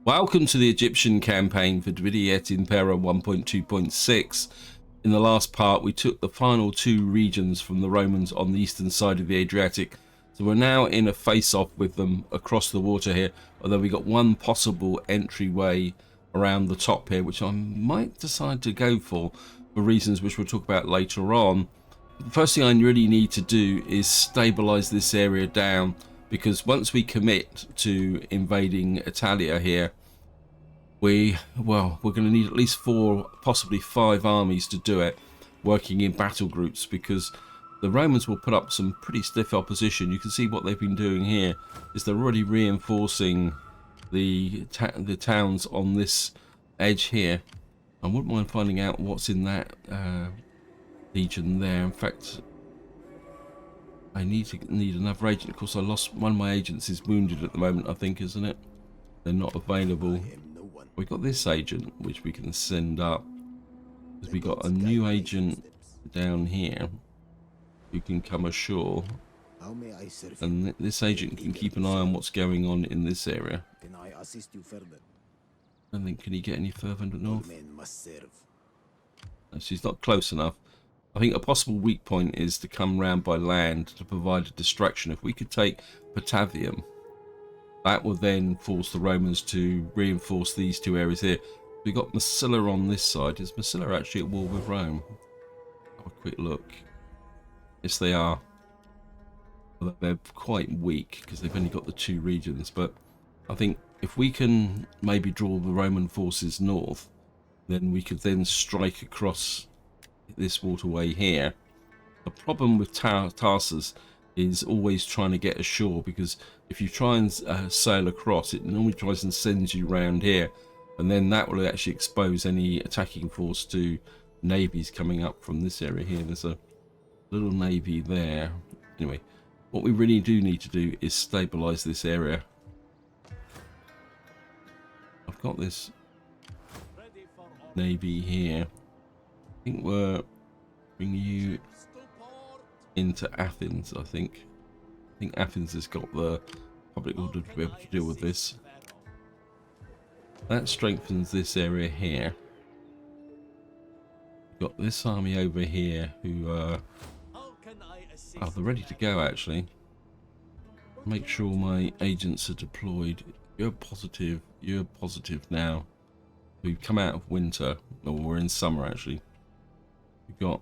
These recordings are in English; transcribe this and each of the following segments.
Welcome to the Egyptian campaign for Et Impera 1.2.6. In the last part, we took the final two regions from the Romans on the eastern side of the Adriatic. So we're now in a face-off with them across the water here, although we got one possible entryway around the top here, which I might decide to go for reasons which we'll talk about later on. The first thing I really need to do is stabilize this area down, because once we commit to invading Italia here, we're going to need at least 4, possibly 5 armies to do it, working in battle groups, because the Romans will put up some pretty stiff opposition. You can see what they've been doing here is they're already reinforcing the towns on this edge here. I wouldn't mind finding out what's in that legion there. In fact, I need another agent. Of course, I lost one of my agents. Is wounded at the moment, I think, isn't it? They're not available. We got this agent which we can send up, because we got a new agent down here who can come ashore, and this agent can keep an eye on what's going on in this area. I don't think, can he get any further north? No, she's not close enough. I think a possible weak point is to come round by land to provide a distraction. If we could take Patavium, that will then force the Romans to reinforce these two areas here. We've got Massilla on this side. Is Massilla actually at war with Rome? Have a quick look. Yes, they are. Well, they're quite weak because they've only got the 2 regions. But I think if we can maybe draw the Roman forces north, then we could then strike across this waterway here. The problem with Tarsus is always trying to get ashore, because if you try and sail across, it normally tries and sends you round here, and then that will actually expose any attacking force to navies coming up from this area here. There's a little navy there. Anyway, what we really do need to do is stabilize this area. I've got this navy here. I think we're bringing you into Athens. I think Athens has got the public order to be able to deal with this. That strengthens this area here. We've got this army over here who they're ready to go actually. Make sure my agents are deployed. You're positive now. We've come out of winter, or we're in summer actually. We've got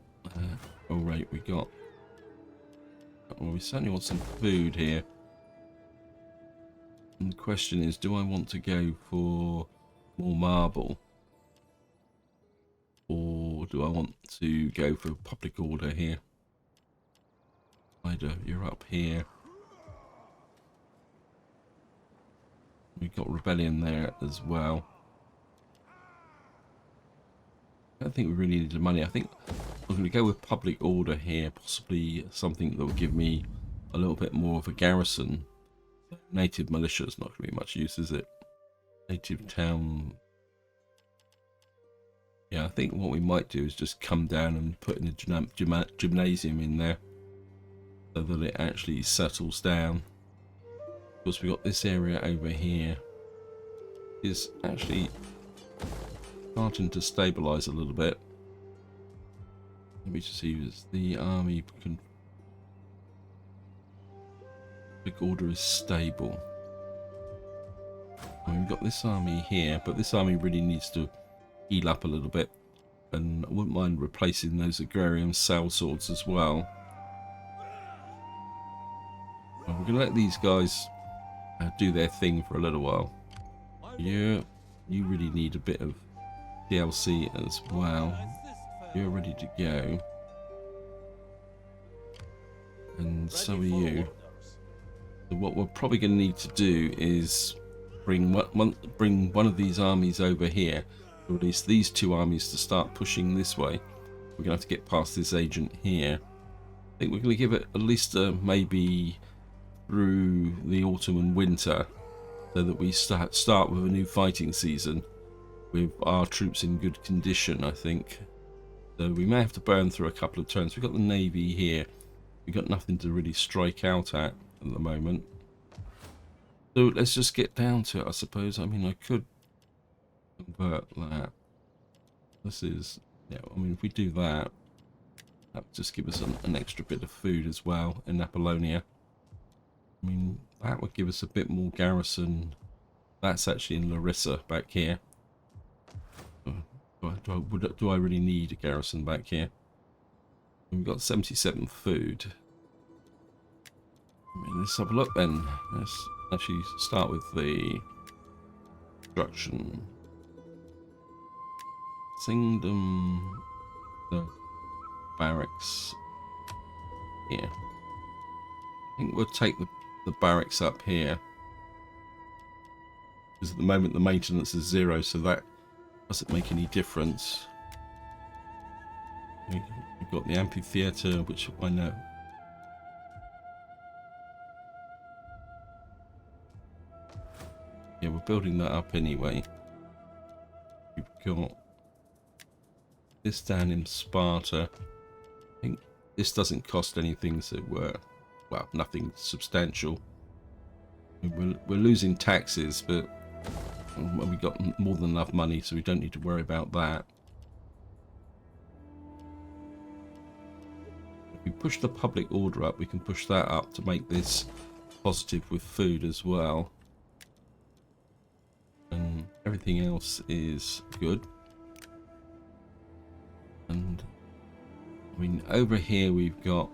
well, we certainly want some food here. And the question is, do I want to go for more marble, or do I want to go for public order here? Ida, you're up here. We've got rebellion there as well. I don't think we really need the money. I think I'm going to go with public order here, possibly something that will give me a little bit more of a garrison. Native militia is not going to be much use, is it? Native town. Yeah, I think what we might do is just come down and put in a gymnasium in there, so that it actually settles down. Of course, we've got this area over here. Is actually starting to stabilize a little bit. Let me just see if the army can. Big order is stable. And we've got this army here, but this army really needs to heal up a little bit, and I wouldn't mind replacing those agrarian sail swords as well. Well, we're gonna let these guys do their thing for a little while. Yeah, you really need a bit of DLC as well. You're ready to go, and so are you. So what we're probably going to need to do is bring one of these armies over here, or at least these 2 armies, to start pushing this way. We're going to have to get past this agent here. I think we're going to give it at least maybe through the autumn and winter, so that we start with a new fighting season with our troops in good condition, I think. So we may have to burn through a couple of turns. We've got the navy here. We've got nothing to really strike out at the moment. So let's just get down to it, I suppose. I mean, I could convert that. This is, yeah, I mean, if we do that, that would just give us an extra bit of food as well in Apollonia. I mean, that would give us a bit more garrison. That's actually in Larissa back here. Do I really need a garrison back here? We've got 77 food. I mean, let's have a look then. Let's actually start with the construction. Kingdom, the barracks here. I think we'll take the barracks up here. Because at the moment the maintenance is 0, so that doesn't make any difference. We've got the amphitheatre, which I know. Yeah, we're building that up anyway. We've got this down in Sparta. I think this doesn't cost anything, so well, nothing substantial. We're losing taxes, but we got more than enough money, so we don't need to worry about that. If we push the public order up, we can push that up to make this positive with food as well. And everything else is good. And I mean, over here we've got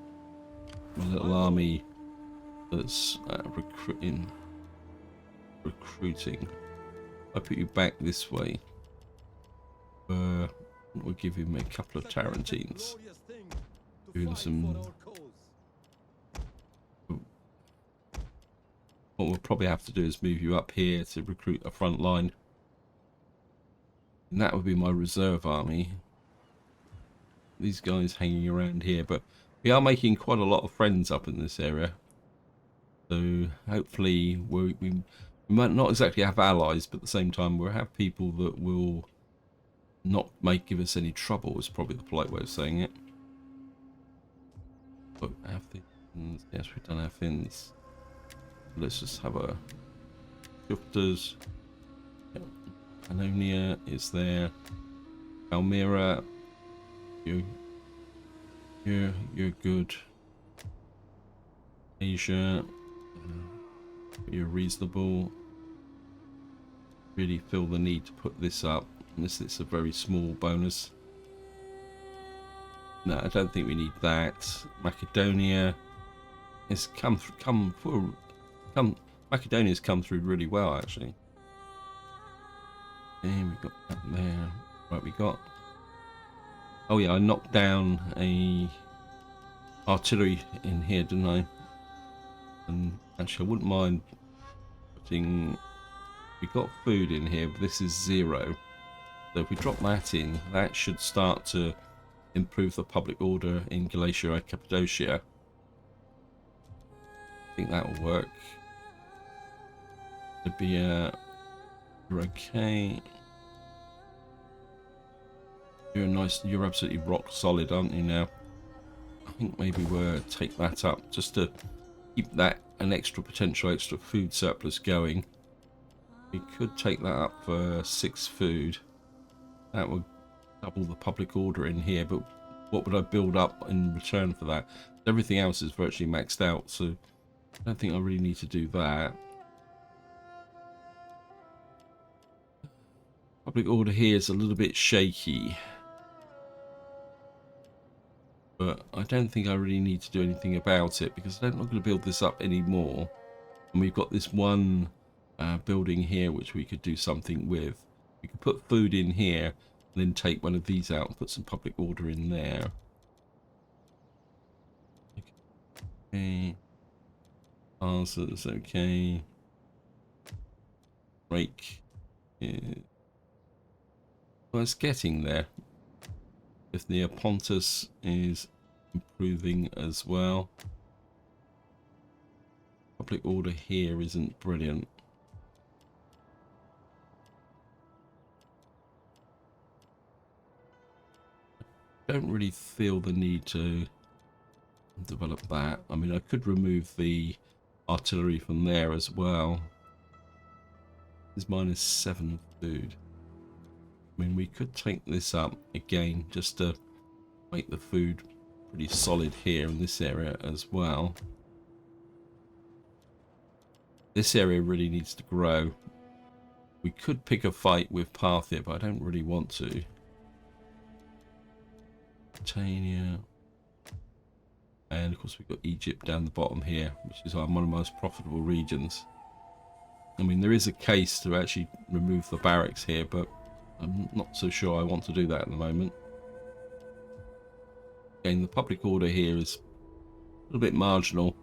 a little army that's recruiting. I put you back this way. We'll give him a couple of Tarentines. Give him some. What we'll probably have to do is move you up here to recruit a front line. And that would be my reserve army. These guys hanging around here, but we are making quite a lot of friends up in this area. So hopefully we might not exactly have allies, but at the same time we'll have people that will not give us any trouble, is probably the polite way of saying it. But Athens, yes, we've done Athens. Let's just have a Jufters. Yep. Pannonia is there. Palmyra, you're good. Asia, you're reasonable. Really feel the need to put this up, unless it's a very small bonus. No, I don't think we need that. Macedonia has Macedonia's come through really well, actually. And we got that there. Right, we got. Oh yeah, I knocked down a artillery in here, didn't I? And actually, I wouldn't mind putting. We got food in here, but this is 0. So if we drop that in, that should start to improve the public order in Galatia and Cappadocia. I think that will work. Libya, you're okay. You're absolutely rock solid, aren't you now? I think maybe we'll take that up just to keep that an extra food surplus going. We could take that up for 6 food. That would double the public order in here, but what would I build up in return for that? Everything else is virtually maxed out, so I don't think I really need to do that. Public order here is a little bit shaky, but I don't think I really need to do anything about it because I'm not going to build this up anymore. And we've got this one building here which we could do something with. We could put food in here and then take one of these out and put some public order in there. Okay. Answers, okay. Break. Yeah. Well, it's getting there. If Neopontus is improving as well. Public order here isn't brilliant. I don't really feel the need to develop that. I mean, I could remove the artillery from there as well. is -7 food. I mean, we could take this up again just to make the food pretty solid here in this area as well. This area really needs to grow. We could pick a fight with Parthia, but I don't really want to. Britannia. And of course we've got Egypt down the bottom here, which is one of the most profitable regions. I mean, there is a case to actually remove the barracks here, but I'm not so sure I want to do that at the moment. Again, the public order here is a little bit marginal,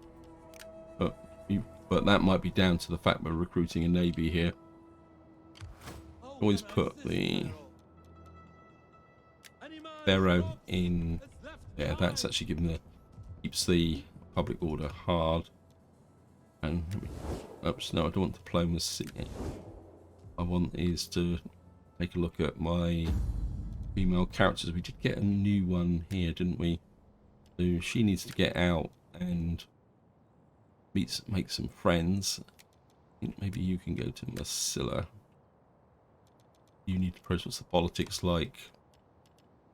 but that might be down to the fact we're recruiting a navy here. Always put the Pharaoh in. Yeah, that's actually giving the keeps the public order hard. And oops, no, I don't want diplomacy. I want is to take a look at my female characters. We did get a new one here, didn't we? So she needs to get out and make some friends. I think maybe you can go to Massilla. You need to process the politics like.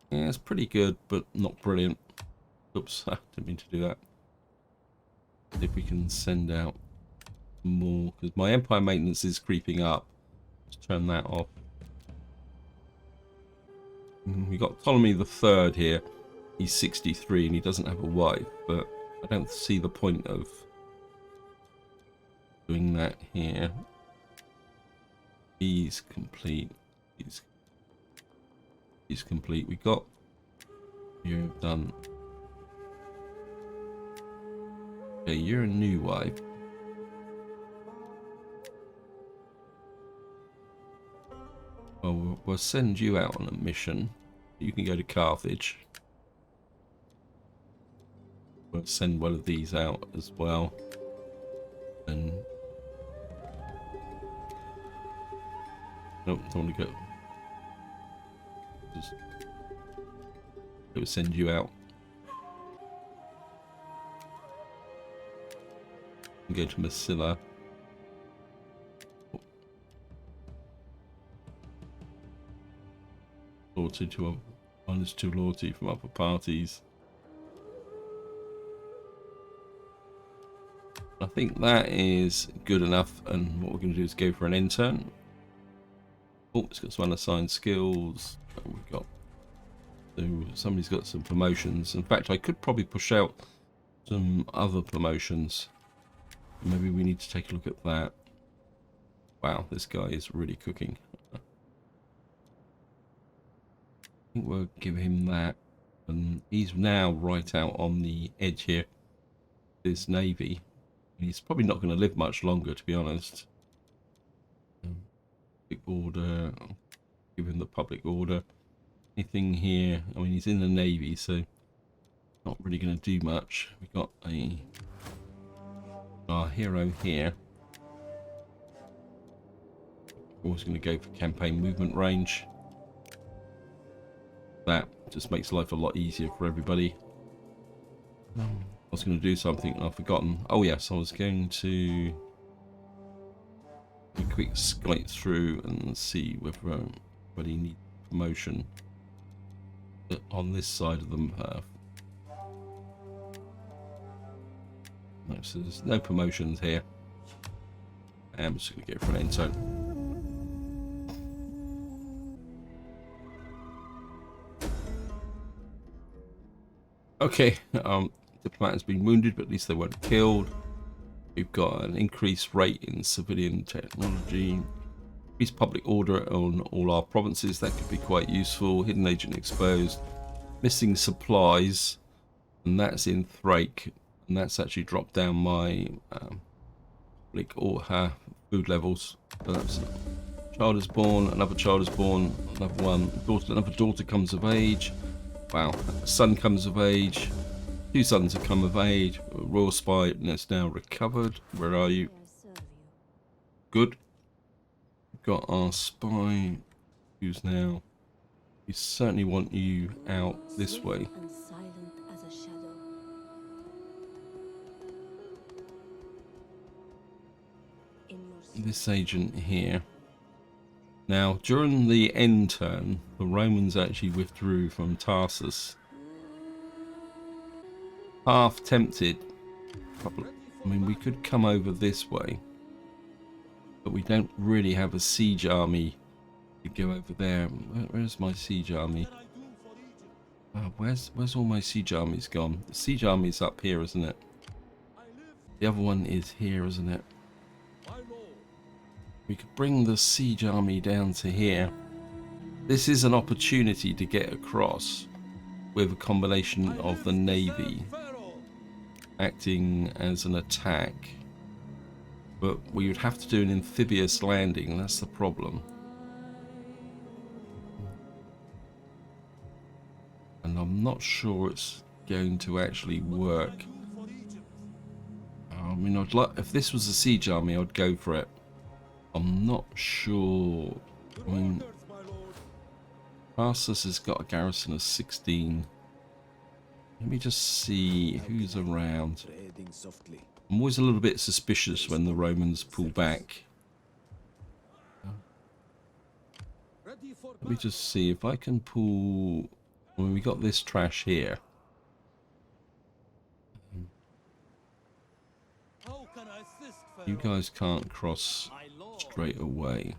Yeah, it's pretty good, but not brilliant. Oops, I didn't mean to do that. If we can send out more, because my empire maintenance is creeping up. Let's turn that off. We got Ptolemy the Third here. He's 63 and he doesn't have a wife, but I don't see the point of doing that here. He's complete. He's complete. We got you done. Okay, you're a new wife. Well, we'll send you out on a mission. You can go to Carthage. We'll send one of these out as well. And nope, don't want to go. Just we'll send you out. And go to Massilla. Loyalty to -2 loyalty from other parties. I think that is good enough, and what we're going to do is go for an intern. Oh, it's got some unassigned skills. Oh, we've got. So somebody's got some promotions. In fact, I could probably push out some other promotions. Maybe we need to take a look at that. Wow, this guy is really cooking. I think we'll give him that. And he's now right out on the edge here. This navy. He's probably not going to live much longer, to be honest. Public order. Give him the public order. Anything here? I mean, he's in the navy, so not really going to do much. We've got our hero here. Always going to go for campaign movement range. That just makes life a lot easier for everybody. I was going to do something and I've forgotten. Oh yes, I was going to a quick skate through and see whether anybody needs promotion on this side of the path. No, so there's no promotions here. I'm just going to go for an intern. Okay, diplomat has been wounded, but at least they weren't killed. We've got an increased rate in civilian technology. Increased public order on all our provinces. That could be quite useful. Hidden agent exposed. Missing supplies. And that's in Thrake. And that's actually dropped down my public or food levels. That's child is born. Another child is born. Another one. Another daughter comes of age. Wow, a son comes of age. 2 sons have come of age. Royal spy is now recovered. Where are you? Good. We've got our spy, who's now. We certainly want you out this way. This agent here. Now, during the end turn, the Romans actually withdrew from Tarsus. Half tempted. Probably, I mean, we could come over this way, but we don't really have a siege army to go over there. Where's my siege army? Where's all my siege armies gone? The siege army's up here, isn't it? The other one is here, isn't it? We could bring the siege army down to here. This is an opportunity to get across with a combination of the navy acting as an attack. But we would have to do an amphibious landing, that's the problem. And I'm not sure it's going to actually work. I mean, I'd like, if this was a siege army, I'd go for it. I'm not sure. I mean, Tarsus has got a garrison of 16. Let me just see who's around. I'm always a little bit suspicious when the Romans pull back. Let me just see if I can pull. When we got this trash here. You guys can't cross straight away.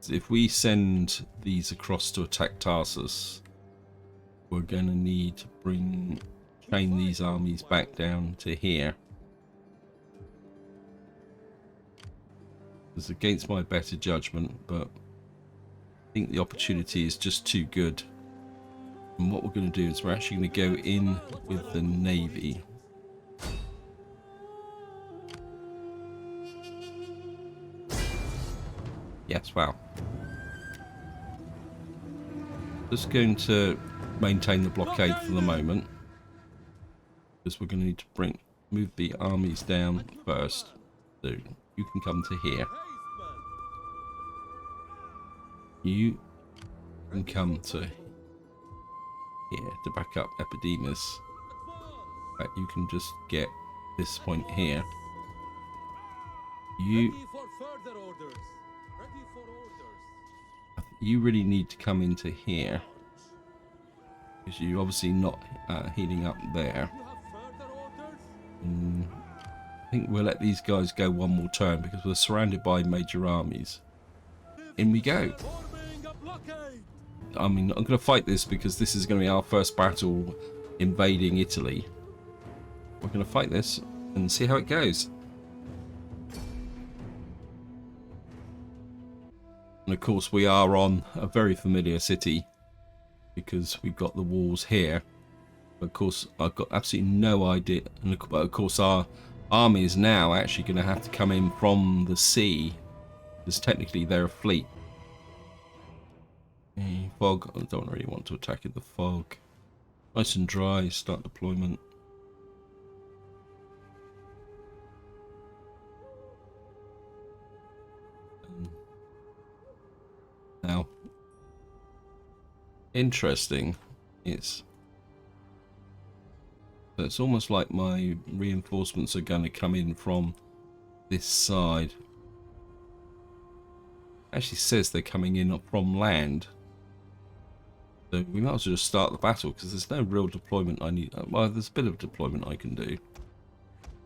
If we send these across to attack Tarsus, we're going to need to chain these armies back down to here. It's against my better judgment, but I think the opportunity is just too good. And what we're going to do is we're actually going to go in with the navy. Yes, wow. Just going to maintain the blockade for the moment, because we're going to need to move the armies down first. So you can come to here. You can come to here to back up Epidemus. In fact, you can just get this point here. You really need to come into here, because you're obviously not healing up there. I think we'll let these guys go one more turn because we're surrounded by major armies. In we go. I mean, I'm going to fight this because this is going to be our first battle invading Italy. We're going to fight this and see how it goes. And of course we are on a very familiar city because we've got the walls here. But of course I've got absolutely no idea. And of course our army is now actually going to have to come in from the sea, because technically they're a fleet. Fog, I don't really want to attack in the fog. Nice and dry, start deployment. Now, interesting, it's almost like my reinforcements are going to come in from this side. Actually says they're coming in from land. So we might as well just start the battle, because there's no real deployment I need. Well, there's a bit of deployment I can do.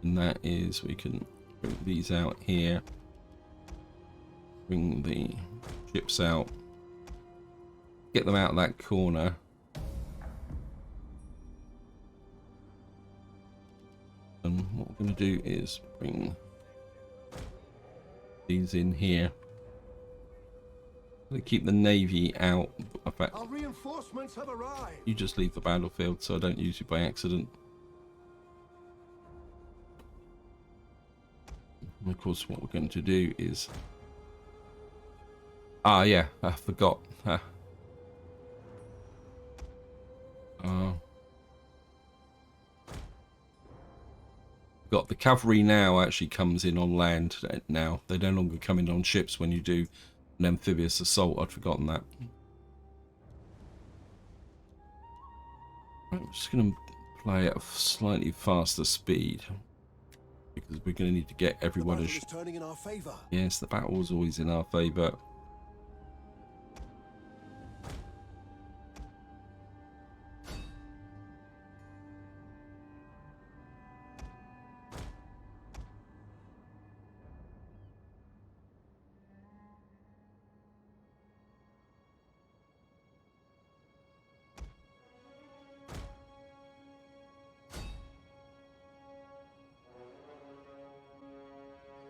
And that is, we can bring these out here. Bring the ships out. Get them out of that corner. And what we're going to do is bring these in here. Keep the navy out. In fact, our reinforcements have arrived. You just leave the battlefield so I don't use you by accident. And of course, what we're going to do is... Ah, yeah, I forgot. Got the cavalry now actually comes in on land now. They no longer come in on ships when you do an amphibious assault. I'd forgotten that. I'm just going to play at a slightly faster speed. because we're going to need to get everyone. The battle is turning in our favor. Yes, the battle is always in our favor.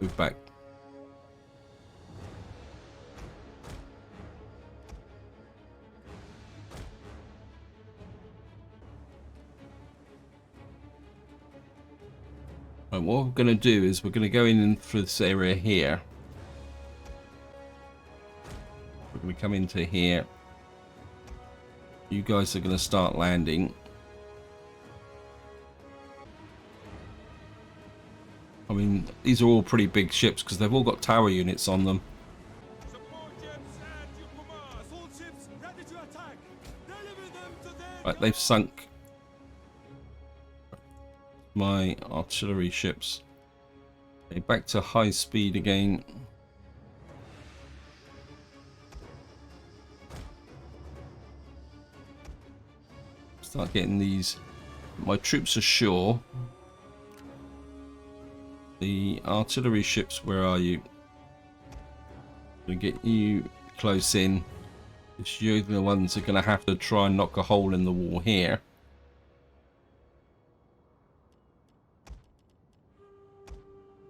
Move back. Right, what we're going to do is we're going to go in through this area here. We're going to come into here. You guys are going to start landing. I mean, these are all pretty big ships because they've all got tower units on them. Right, they've sunk my artillery ships. Okay, back to high speed again. Start getting these. My troops ashore. The artillery ships, where are you? I'm gonna get you close in. It's you the ones that are gonna have to try and knock a hole in the wall here.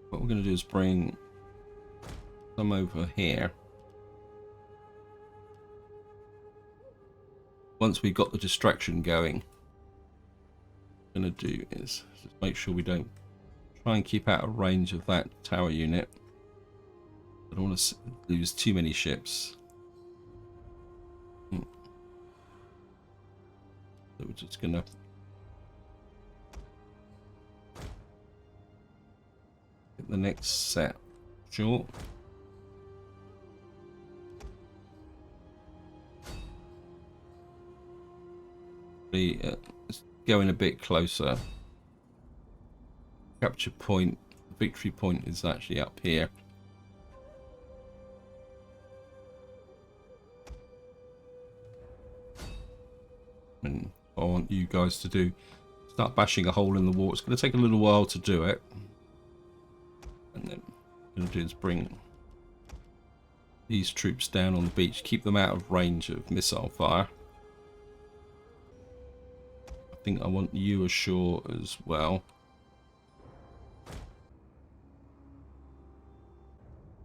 What we're going to do is bring some over here. Once we've got the distraction going, what we're going to do is just make sure we don't try and keep out of range of that tower unit. I don't want to lose too many ships. So we're just going to the next set. Sure. It's going a bit closer. Capture point, victory point is actually up here. And I want you guys to do start bashing a hole in the wall. It's going to take a little while to do it. And then what I'm going to do is bring these troops down on the beach, keep them out of range of missile fire. I think I want you ashore as well.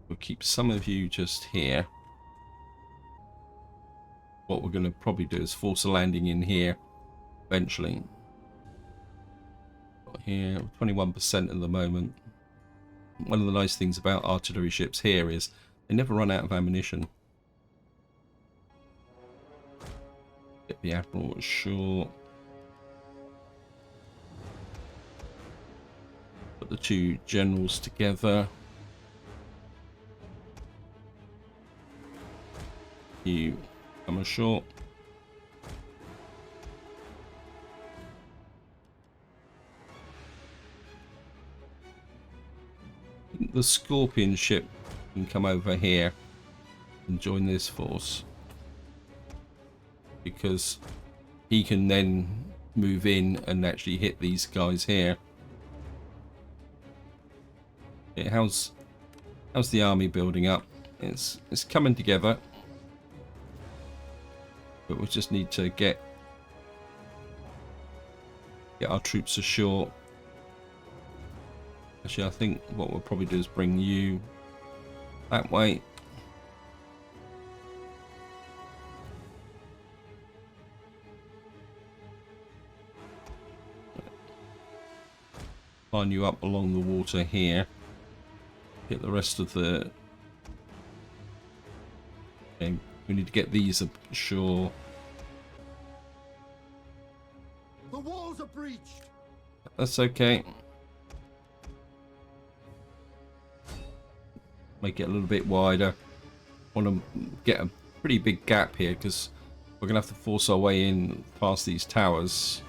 We'll keep some of you just here. What we're going to probably do is force a landing in here eventually. Got here, 21% at the moment. One of the nice things about artillery ships here is they never run out of ammunition. Get the Admiral ashore. Put the two generals together. You come ashore. The Scorpion ship can come over here and join this force, because he can then move in and actually hit these guys here. Okay, how's the army building up? It's coming together, but we just need to get our troops ashore. Actually, I think what we'll probably do is bring you that way. Line you up along the water here. Get the rest of the... Okay, we need to get these ashore. The walls are breached. That's okay. Make it a little bit wider. Want to get a pretty big gap here because we're going to have to force our way in past these towers.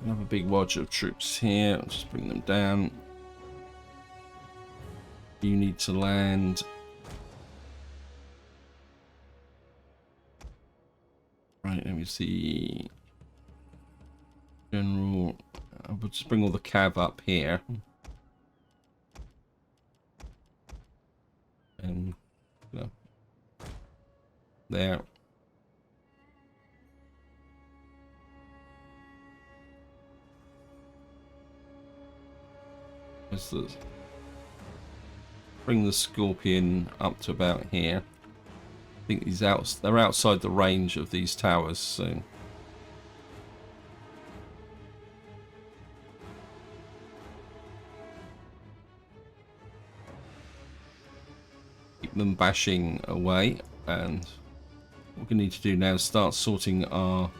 Another big watch of troops here. I'll just bring them down. You need to land. Right, let me see. General. I will just bring all the cav up here. And there. Bring the Scorpion up to about here. I think they're outside the range of these towers, so keep them bashing away. And what we need to do now is start sorting our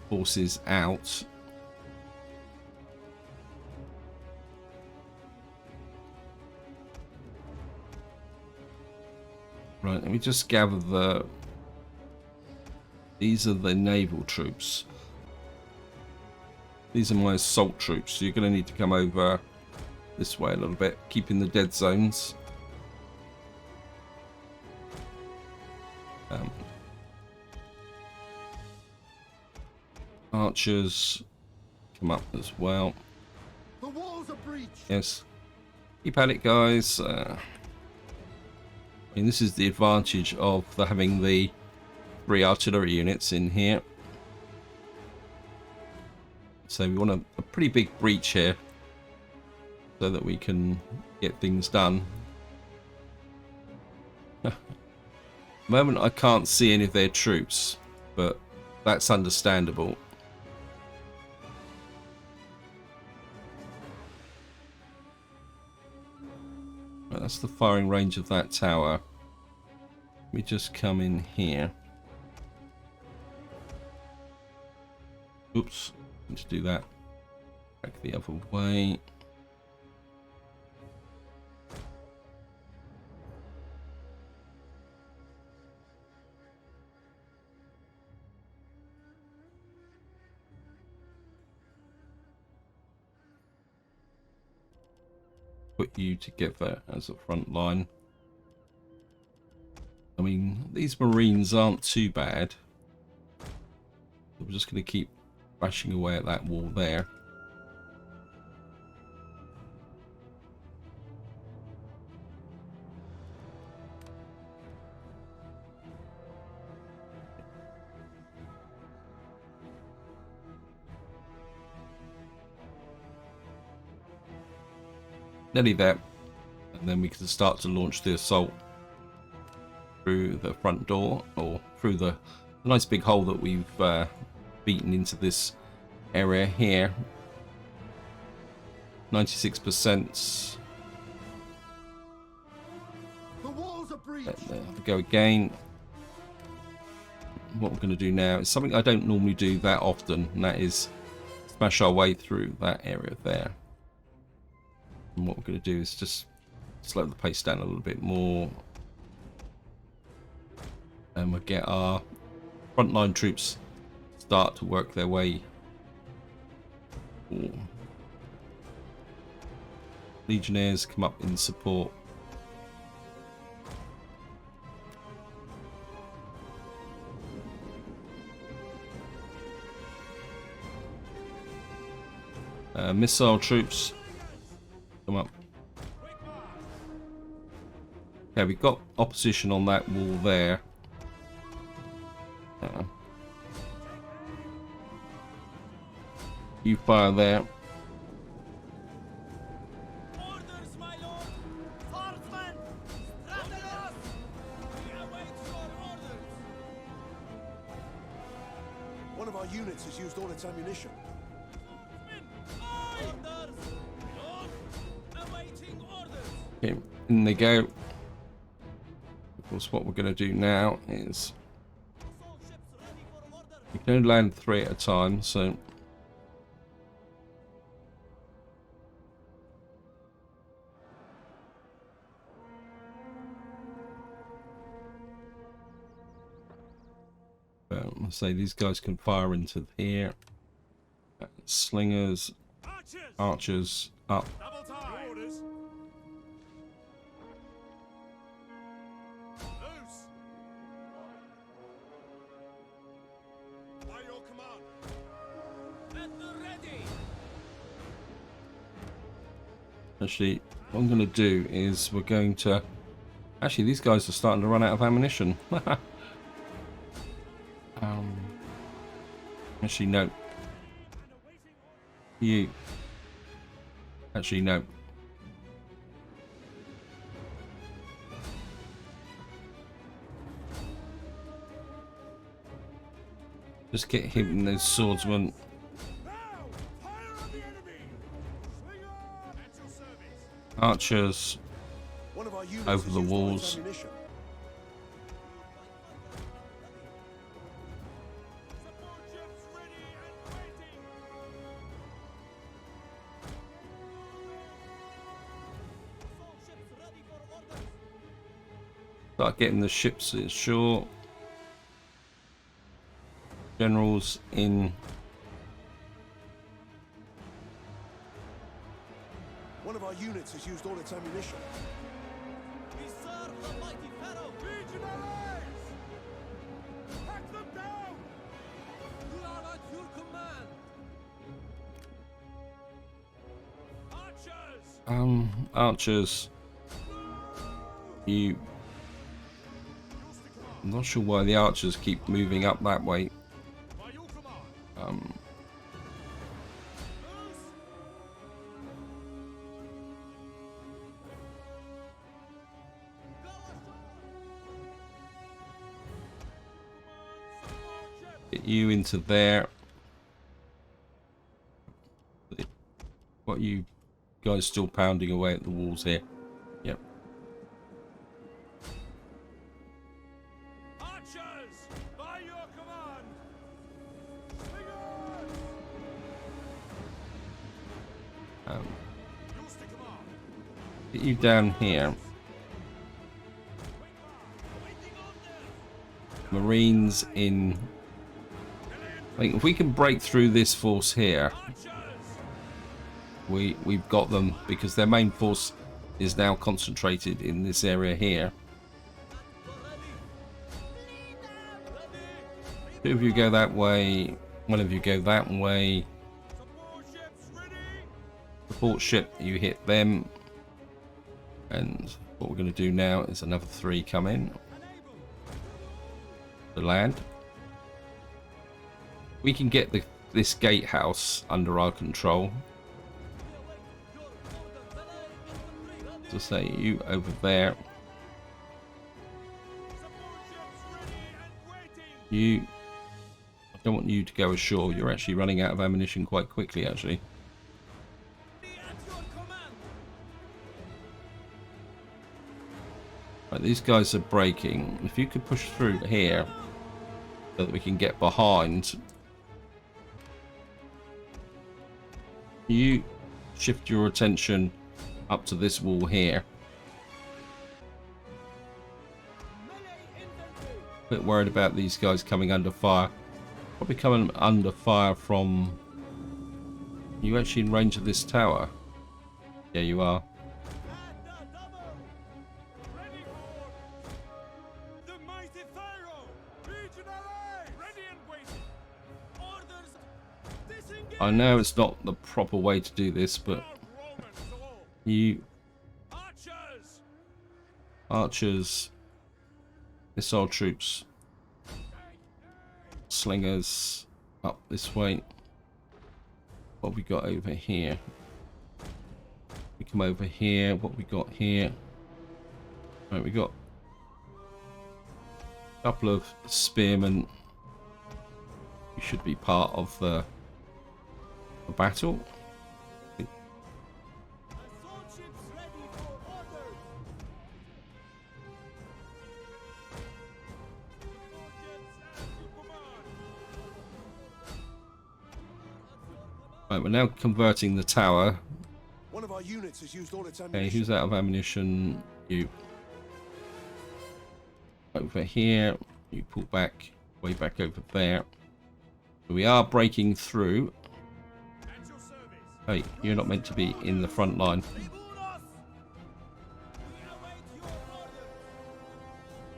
forces out. Right, let me just gather these are the naval troops. These are my assault troops, so you're going to need to come over this way a little bit, keeping the dead zones. Archers come up as well. The walls are breached. Yes, keep at it, guys. I mean, this is the advantage of having the 3 artillery units in here. So we want a pretty big breach here so that we can get things done. At the moment I can't see any of their troops, but that's understandable. Right, that's the firing range of that tower. We just come in here. Oops, need to do that. Back the other way. Put you together as a front line. I mean, these Marines aren't too bad. We're just going to keep bashing away at that wall there. Nearly there. And then we can start to launch the assault through the front door, or through the nice big hole that we've beaten into this area here. 96%. The walls are breached. There we go again. What we're going to do now is something I don't normally do that often, and that is smash our way through that area there. And what we're going to do is just slow the pace down a little bit more. And we'll get our frontline troops start to work their way. Ooh. Legionnaires come up in support. Missile troops come up. Okay, we've got opposition on that wall there. You fire there. Orders, my lord! Swordsman! Strategos! We await your orders! One of our units has used all its ammunition. Orders! Lord, awaiting orders! Okay, in they go. Of course, what we're going to do now is Assault ships ready for order! you can only land 3 at a time, so I'll say these guys can fire into here. Slingers, Archers! archers up. Double time! Orders! Loose! By your command! At the ready! Actually, what I'm going to do is we're going to... Actually, these guys are starting to run out of ammunition. Actually, no. You. Actually, no. Just get him and those swordsmen. Now! Fire on the enemy! Swing on! At your service! Archers. One of our units Over has the used all walls. its ammunition. Support ships ready and waiting! Assault ships ready for orders! Start getting the ships ashore. Generals in. One of our units has used all its ammunition. We serve the mighty Pharaoh! Legionaries! Hack them down! We are at your command! Archers! Archers. You. I'm not sure why the archers keep moving up that way. By your command! Loose! Go ashore! Support ships! Get you into there. What are you guys still pounding away at the walls here? Yep. Archers! By your command! Swingers! Use the command! Get you down here. Waiting orders! Marines in. I think if we can break through this force here, Archers! we've got them, because their main force is now concentrated in this area here. Two of you go that way. One of you go that way. Support ships ready! Support ship, you hit them. And what we're going to do now is another 3 come in to land. We can get this gatehouse under our control. To say you over there. Support ships ready and waiting! You. I don't want you to go ashore. You're actually running out of ammunition quite quickly, actually. Be at your command! Right, these guys are breaking. If you could push through here so that we can get behind. You shift your attention up to this wall here. Melee infantry! A bit worried about these guys coming under fire. Probably coming under fire from... You actually in range of this tower? Yeah, you are. At the double! Ready for the mighty Pharaoh! Legionaries! Ready and waiting! Orders! Disengage! I know it's not the proper way to do this, but Romans all! you Archers! archers, missile troops, slingers up this way. What we got over here? We come over here. What we got here? Right, we got a couple of spearmen. We should be part of the battle. Assault ships ready for orders! Support ships at your command! Right, we're now converting the tower. One of our units has used all its Okay, ammunition. who's out of ammunition? You. Over here. You pull back, way back over there. So we are breaking through. Hey, you're not meant to be in the front line.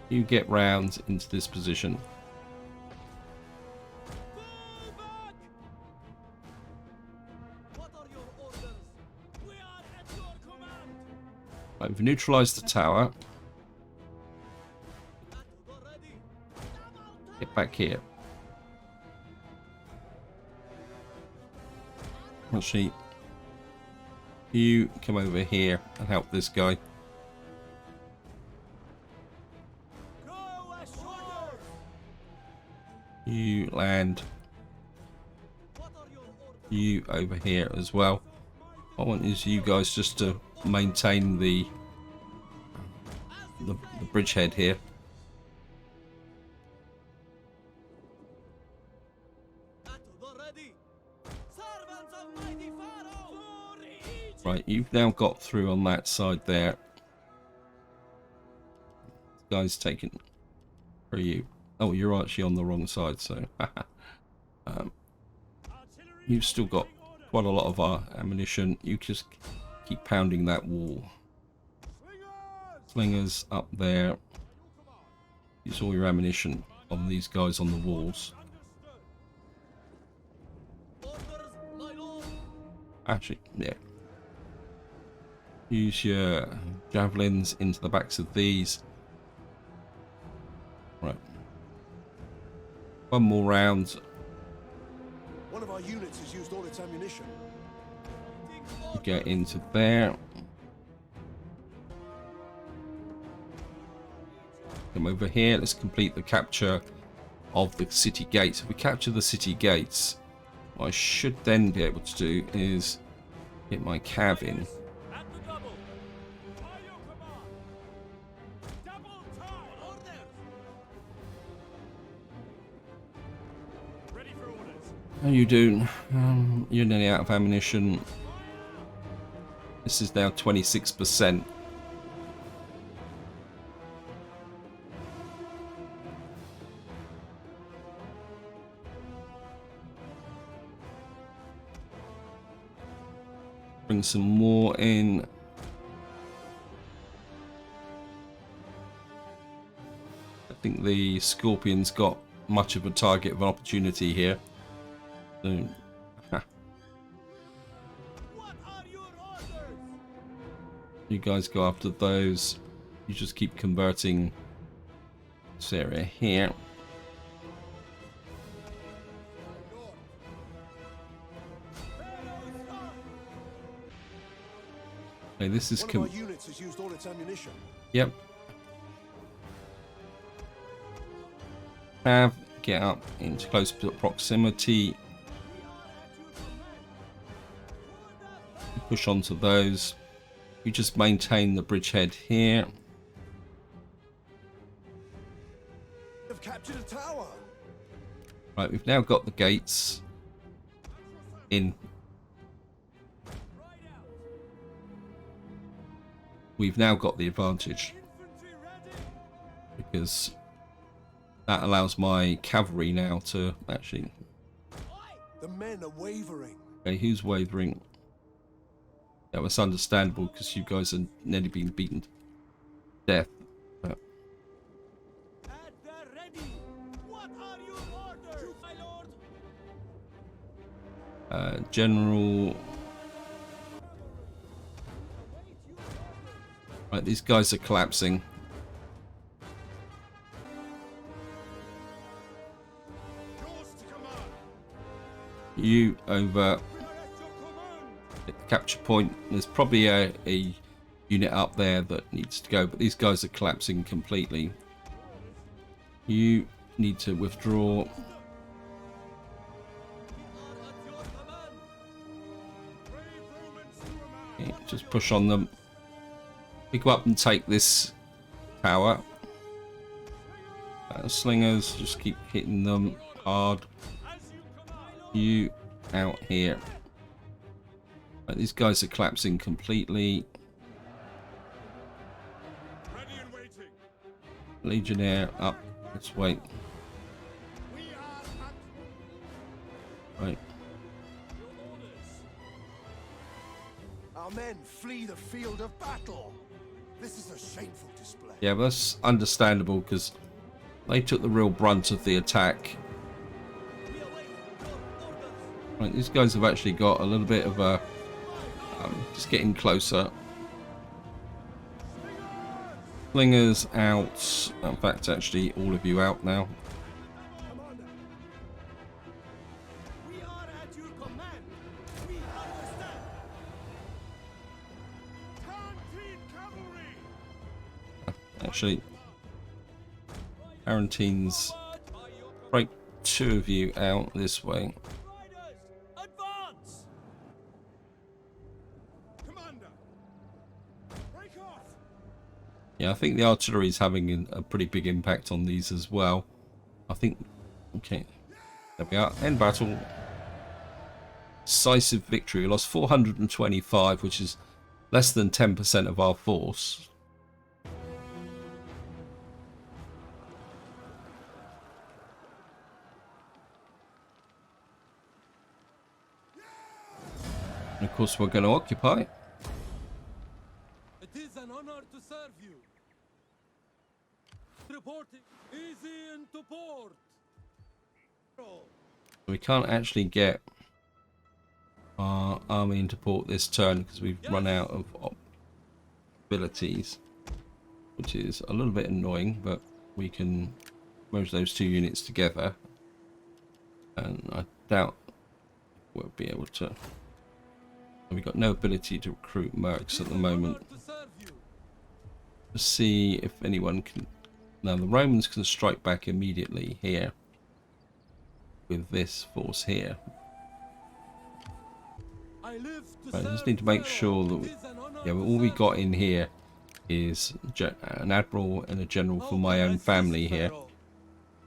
You get round into this position. Right, we've neutralized the tower. Get back here. Actually, you come over here and help this guy. You land. You over here as well. I want is you guys just to maintain the bridgehead here. Right, you've now got through on that side there. This guy's taken for you. Oh, you're actually on the wrong side, so you've still got quite a lot of our ammunition. You just keep pounding that wall. Slingers up there. Use all your ammunition on these guys on the walls. Actually, yeah. Use your javelins into the backs of these. Right. One more round. One of our units has used all its ammunition. Get into there. Come over here. Let's complete the capture of the city gates. If we capture the city gates, what I should then be able to do is get my cav in. How you doing? You're nearly out of ammunition. This is now 26%. Bring some more in. I think the Scorpion's got much of a target of an opportunity here. So, you guys go after those. You just keep converting this area here. Okay, this is One of our units has used all its ammunition. Yep. Have get up into close proximity. Push onto those. You just maintain the bridgehead here. They've captured a tower. Right, we've now got the gates in. We've now got the advantage because that allows my cavalry now to actually. The men are wavering. Okay, who's wavering? That was understandable because you guys have nearly been beaten to death. But At the ready. What are your orders, my lord? General. Right, these guys are collapsing. You over at the capture point. There's probably a unit up there that needs to go, but these guys are collapsing completely. You need to withdraw. Okay, just push on them. Pick up and take this tower. Slingers, just keep hitting them hard. You out here. Right, these guys are collapsing completely. Legionnaire up. Let's wait. We are at... Right. men flee the field of battle. This is a shameful display. Yeah, but that's understandable because they took the real brunt of the attack. We await your orders. Right, these guys have actually got a little bit of a just getting closer. Slingers out. In fact, actually, all of you out now. Commander, We are at your command. We understand. canteen cavalry. Actually, Quarantines break two of you out this way. Riders, advance. Commander, break off. Yeah, I think the artillery is having a pretty big impact on these as well. I think. Okay, there we are. End battle. Decisive victory. We lost 425, which is less than 10% of our force. And of course, we're going to occupy. It is an honor to serve you. Reporting easy into port. We can't actually get our army into port this turn because we've run out of abilities, which is a little bit annoying, but we can merge those two units together, and I doubt we'll be able to. We've got no ability to recruit mercs at the moment. To serve you. Let's see if anyone can. Now the Romans can strike back immediately here with this force here. I live to Right, I just serve need to make Pharaoh. sure that It is an honor yeah, to all we serve got you. in here is an admiral and a general How for my can I own assist, family here. Pharaoh?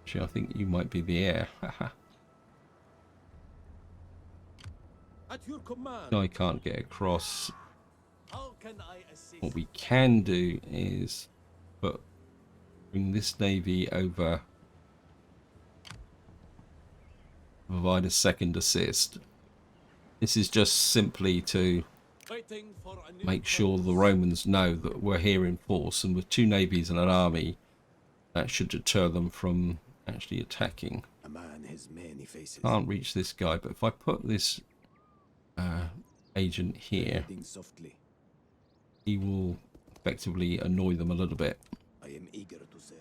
Actually, I think you might be the heir. At your command. I can't get across. How can I assist? What we can do is bring this navy over, provide a second assist. This is just simply to Waiting for a new make sure the course. Romans know that we're here in force, and with two navies and an army, that should deter them from actually attacking. A man has many faces. Can't reach this guy, but if I put this agent here, Heading softly. he will effectively annoy them a little bit. I am eager to serve.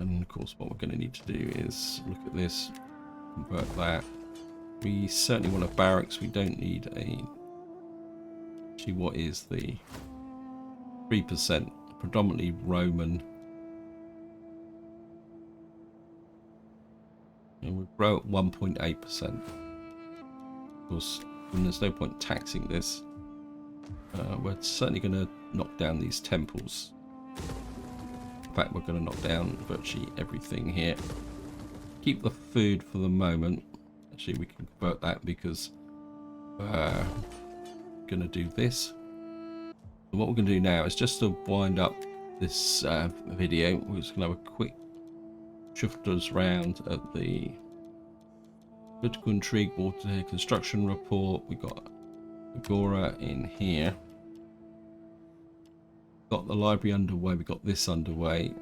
And of course, what we're going to need to do is look at this, convert that. We certainly want a barracks. We don't need a. Actually, what is the 3%? Predominantly Roman. And we grow at 1.8%. Of course, and there's no point taxing this. We're certainly going to knock down these temples. In fact, we're going to knock down virtually everything here. Keep the food for the moment. Actually, we can convert that because we're going to do this. And what we're going to do now is just to wind up this video. We're just going to have a quick shifters round at the political intrigue, water construction report. We got Agora in here. Got the library underway. We got this underway.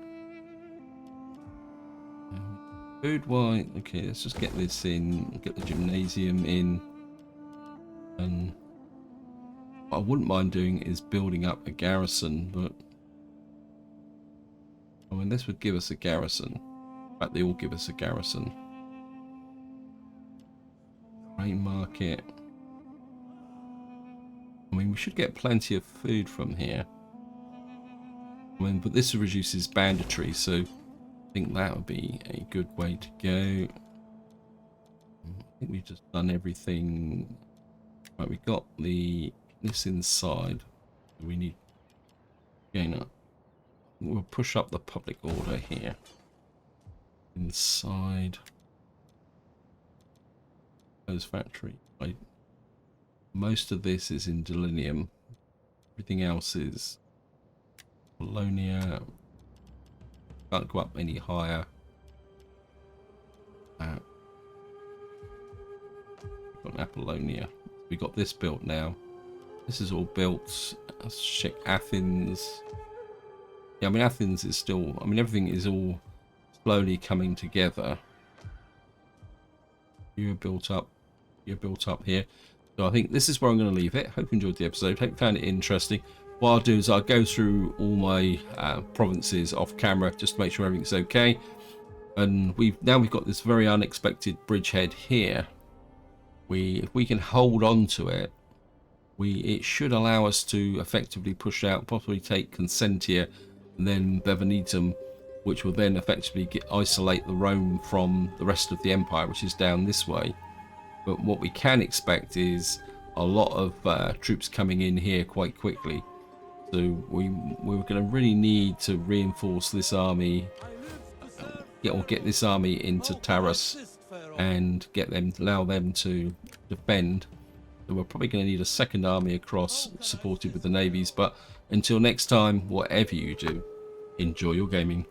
Food wise, okay, let's just get this in. Get the gymnasium in, and what I wouldn't mind doing is building up a garrison, but I mean this would give us a garrison. In fact, they all give us a garrison. Grain market. I mean, we should get plenty of food from here. I mean, but this reduces banditry, so I think that would be a good way to go. I think we've just done everything. Right, we got this inside. We need gain up. We'll push up the public order here. Inside those factory. Right. Most of this is in Delinium. Everything else is Polonia. Can't go up any higher. Got Apollonia. We got this built now. This is all built. Let's check Athens. Yeah, I mean Athens is still. I mean everything is all slowly coming together. You're built up. You're built up here. So I think this is where I'm going to leave it. Hope you enjoyed the episode. Hope you found it interesting. What I'll do is I'll go through all my provinces off camera just to make sure everything's okay. And we've got this very unexpected bridgehead here. If we can hold on to it, it should allow us to effectively push out, possibly take Consentia and then Bevenetum, which will then effectively isolate the Rome from the rest of the empire, which is down this way. But what we can expect is a lot of troops coming in here quite quickly. So we're going to really need to reinforce this army, get this army into Taras and allow them to defend. So we're probably going to need a second army across, supported with the navies. But until next time, whatever you do, enjoy your gaming.